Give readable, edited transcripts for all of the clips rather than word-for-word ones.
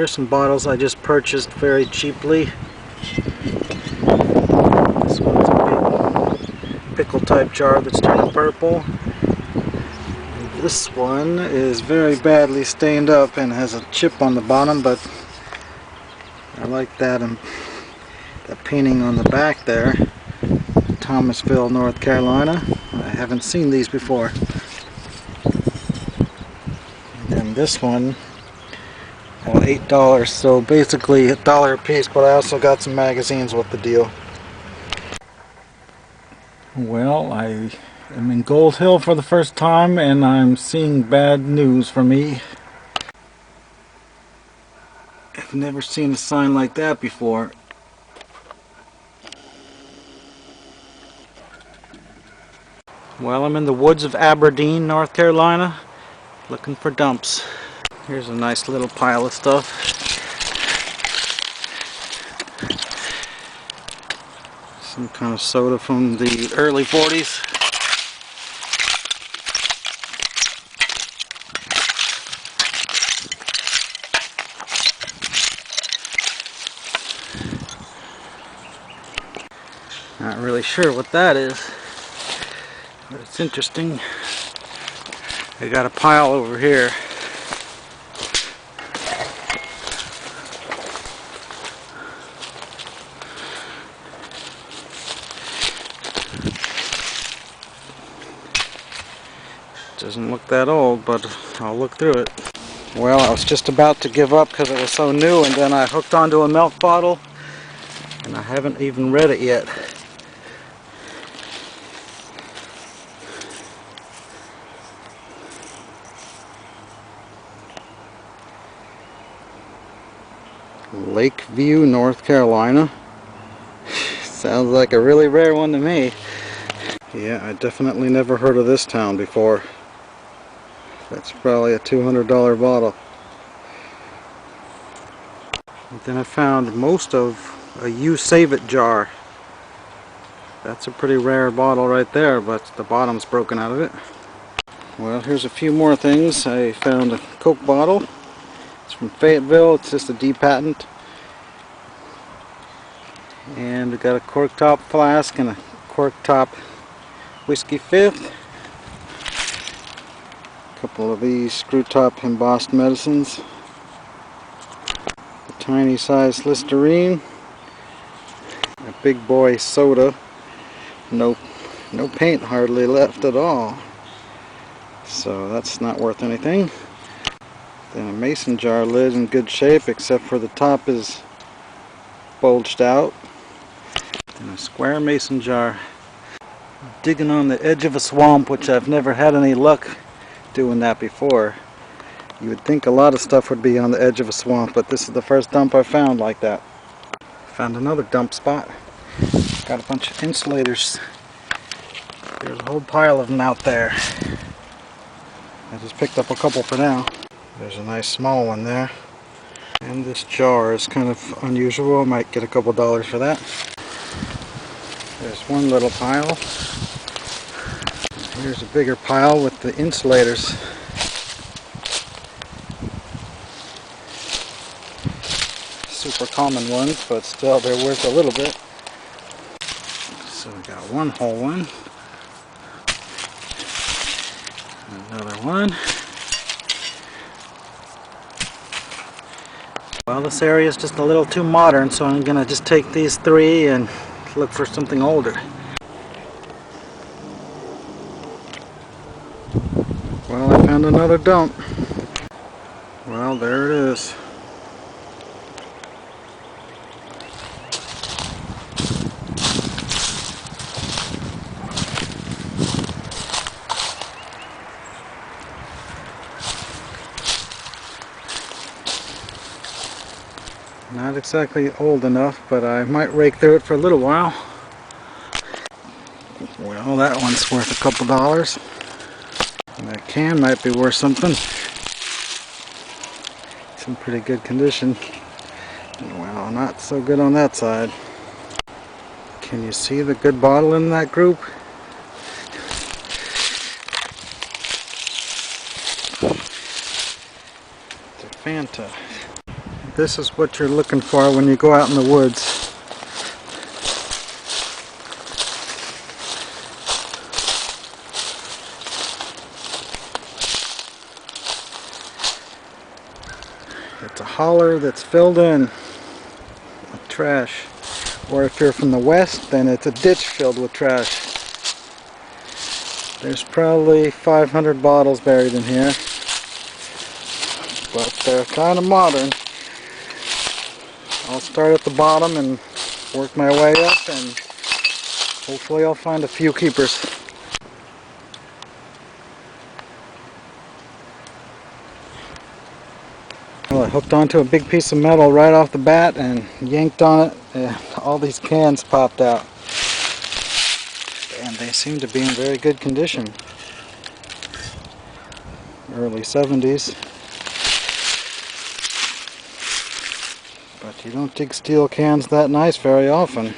Here's some bottles I just purchased very cheaply. This one's a big pickle type jar that's turning purple. This one is very badly stained up and has a chip on the bottom, but I like that, and that painting on the back there. Thomasville, North Carolina. I haven't seen these before. And then this one, well, $8, so basically $1 a piece, but I also got some magazines with the deal. Well, I am in Gold Hill for the first time, and I'm seeing bad news for me. I've never seen a sign like that before. Well, I'm in the woods of Aberdeen, North Carolina, looking for dumps. Here's a nice little pile of stuff. Some kind of soda from the early 40s. Not really sure what that is, but it's interesting. I got a pile over here. Doesn't look that old, but I'll look through it. Well, I was just about to give up because it was so new, and then I hooked onto a milk bottle, and I haven't even read it yet. Lakeview, North Carolina. Sounds like a really rare one to me. Yeah, I definitely never heard of this town before. That's probably a $200 bottle. And then I found most of a You Save It jar. That's a pretty rare bottle right there, but the bottom's broken out of it. Well, here's a few more things. I found a Coke bottle. It's from Fayetteville. It's just a D patent. And we got a cork top flask and a cork top whiskey fifth. A couple of these screw top embossed medicines. A tiny size Listerine. A big boy soda. No paint hardly left at all. So that's not worth anything. Then a mason jar lid in good shape, except for the top is bulged out. And a square mason jar. Digging on the edge of a swamp, which I've never had any luck doing that before. You would think a lot of stuff would be on the edge of a swamp, but this is the first dump I found like that. Found another dump spot. Got a bunch of insulators. There's a whole pile of them out there. I just picked up a couple for now. There's a nice small one there. And this jar is kind of unusual. I might get a couple dollars for that. There's one little pile. Here's a bigger pile with the insulators. Super common ones, but still they're worth a little bit. So we got one whole one. Another one. Well, this area is just a little too modern, so I'm gonna just take these three and look for something older. Well, I found another dump. Well, there it is. Not exactly old enough, but I might rake through it for a little while. Well, that one's worth a couple dollars. And that can might be worth something. It's in pretty good condition. Well, not so good on that side. Can you see the good bottle in that group? It's a Fanta. This is what you're looking for when you go out in the woods. It's a holler that's filled in with trash. Or if you're from the west, then it's a ditch filled with trash. There's probably 500 bottles buried in here. But they're kind of modern. I'll start at the bottom and work my way up, and hopefully I'll find a few keepers. Well, I hooked onto a big piece of metal right off the bat and yanked on it, and all these cans popped out. And they seem to be in very good condition. Early 70s. But you don't dig steel cans that nice very often.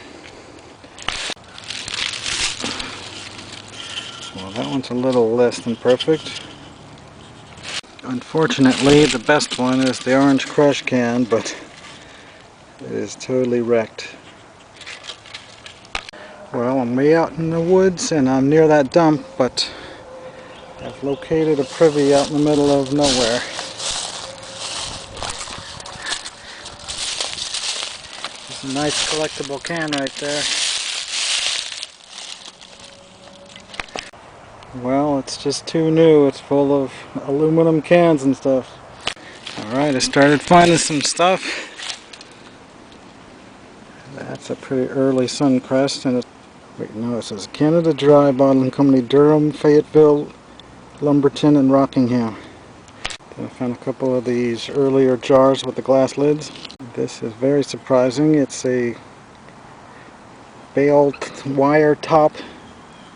Well, that one's a little less than perfect. Unfortunately, the best one is the orange crush can, but it is totally wrecked. Well, I'm way out in the woods and I'm near that dump, but I've located a privy out in the middle of nowhere. There's a nice collectible can right there. Well, it's just too new. It's full of aluminum cans and stuff. Alright, I started finding some stuff. That's a pretty early Suncrest, and wait, no, it says Canada Dry Bottling Company, Durham, Fayetteville, Lumberton, and Rockingham. Then I found a couple of these earlier jars with the glass lids. This is very surprising. It's a baled wire top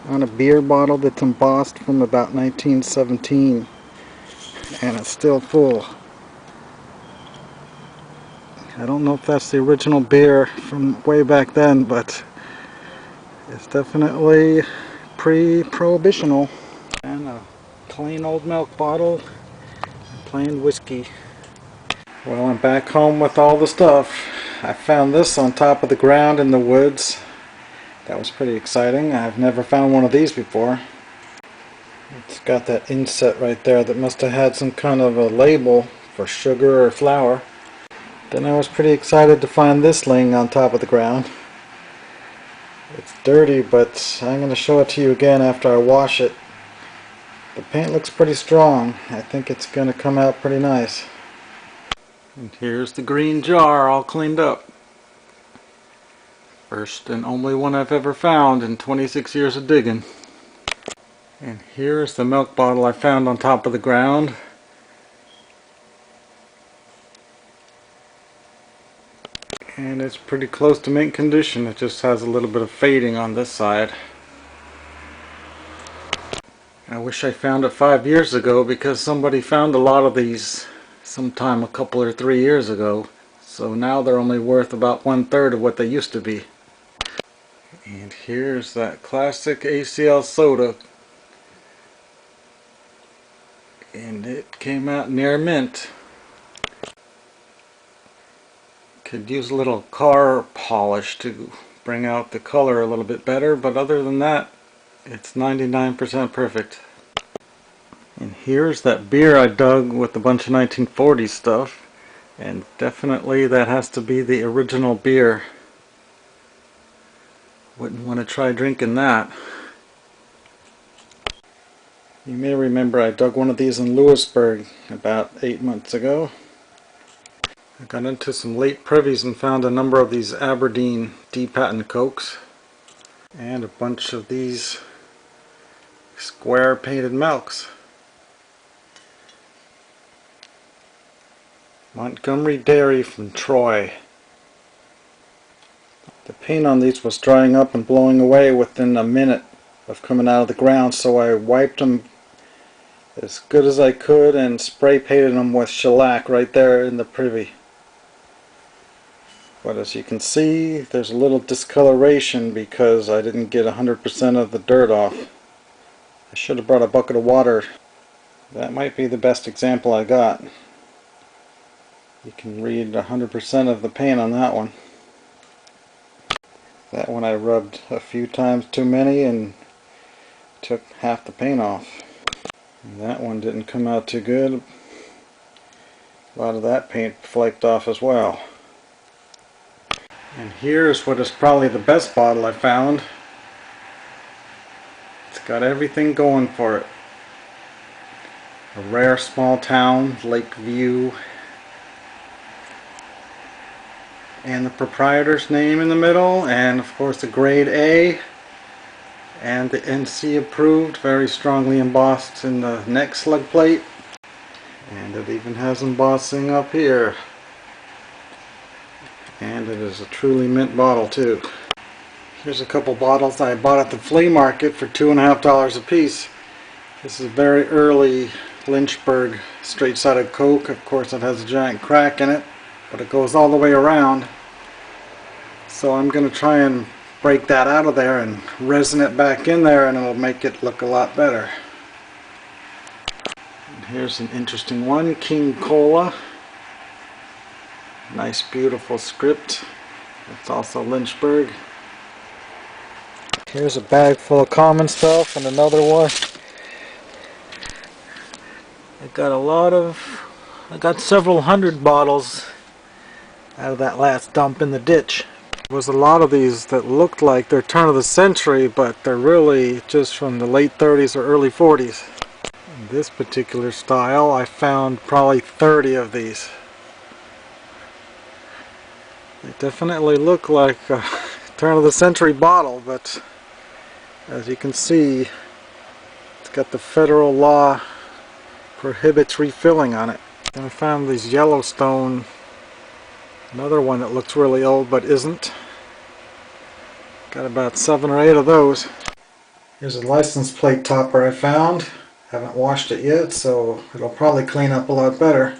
on a beer bottle that's embossed from about 1917, and it's still full. I don't know if that's the original beer from way back then, but it's definitely pre-prohibitional. And a plain old milk bottle, plain whiskey. Well, I'm back home with all the stuff. I found this on top of the ground in the woods. That was pretty exciting. I've never found one of these before. It's got that inset right there that must have had some kind of a label for sugar or flour. Then I was pretty excited to find this laying on top of the ground. It's dirty, but I'm going to show it to you again after I wash it. The paint looks pretty strong. I think it's going to come out pretty nice. And here's the green jar all cleaned up. First and only one I've ever found in 26 years of digging. And here's the milk bottle I found on top of the ground. And it's pretty close to mint condition. It just has a little bit of fading on this side. I wish I found it 5 years ago, because somebody found a lot of these sometime a couple or 3 years ago. So now they're only worth about 1/3 of what they used to be. And here's that classic ACL soda. And it came out near mint. Could use a little car polish to bring out the color a little bit better, but other than that, it's 99% perfect. And here's that beer I dug with a bunch of 1940s stuff, and definitely that has to be the original beer. Wouldn't want to try drinking that. You may remember I dug one of these in Lewisburg about 8 months ago. I got into some late privies and found a number of these Aberdeen D-patent Cokes and a bunch of these square painted milks. Montgomery Dairy from Troy. The paint on these was drying up and blowing away within a minute of coming out of the ground, so I wiped them as good as I could and spray painted them with shellac right there in the privy. But as you can see, there's a little discoloration because I didn't get 100% of the dirt off. I should have brought a bucket of water. That might be the best example I got. You can read 100% of the paint on that one. That one I rubbed a few times too many and took half the paint off. And that one didn't come out too good. A lot of that paint flaked off as well. And here's what is probably the best bottle I found. It's got everything going for it. A rare small town, lake view, and the proprietor's name in the middle, and of course the grade A, and the NC approved, very strongly embossed in the neck slug plate, and it even has embossing up here. And it is a truly mint bottle too. Here's a couple bottles I bought at the flea market for $2.50 a piece. This is very early Lynchburg straight-sided Coke. Of course it has a giant crack in it, but it goes all the way around. So I'm going to try and break that out of there and resin it back in there, and it'll make it look a lot better. And here's an interesting one, King Cola. Nice beautiful script. It's also Lynchburg. Here's a bag full of common stuff and another one. I got several hundred bottles out of that last dump in the ditch. There was a lot of these that looked like they're turn of the century, but they're really just from the late 30s or early 40s. In this particular style, I found probably 30 of these. They definitely look like a turn of the century bottle, but as you can see, it's got the federal law prohibits refilling on it. And I found these Yellowstone, another one that looks really old but isn't. Got about 7 or 8 of those. Here's a license plate topper I found. Haven't washed it yet, so it'll probably clean up a lot better.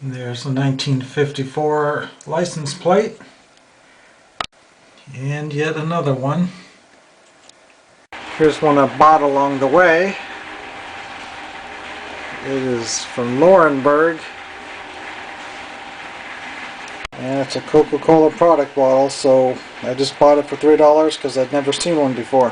And there's a 1954 license plate. And yet another one. Here's one I bought along the way. It is from Laurenburg. And it's a Coca-Cola product bottle, so I just bought it for $3 because I'd never seen one before.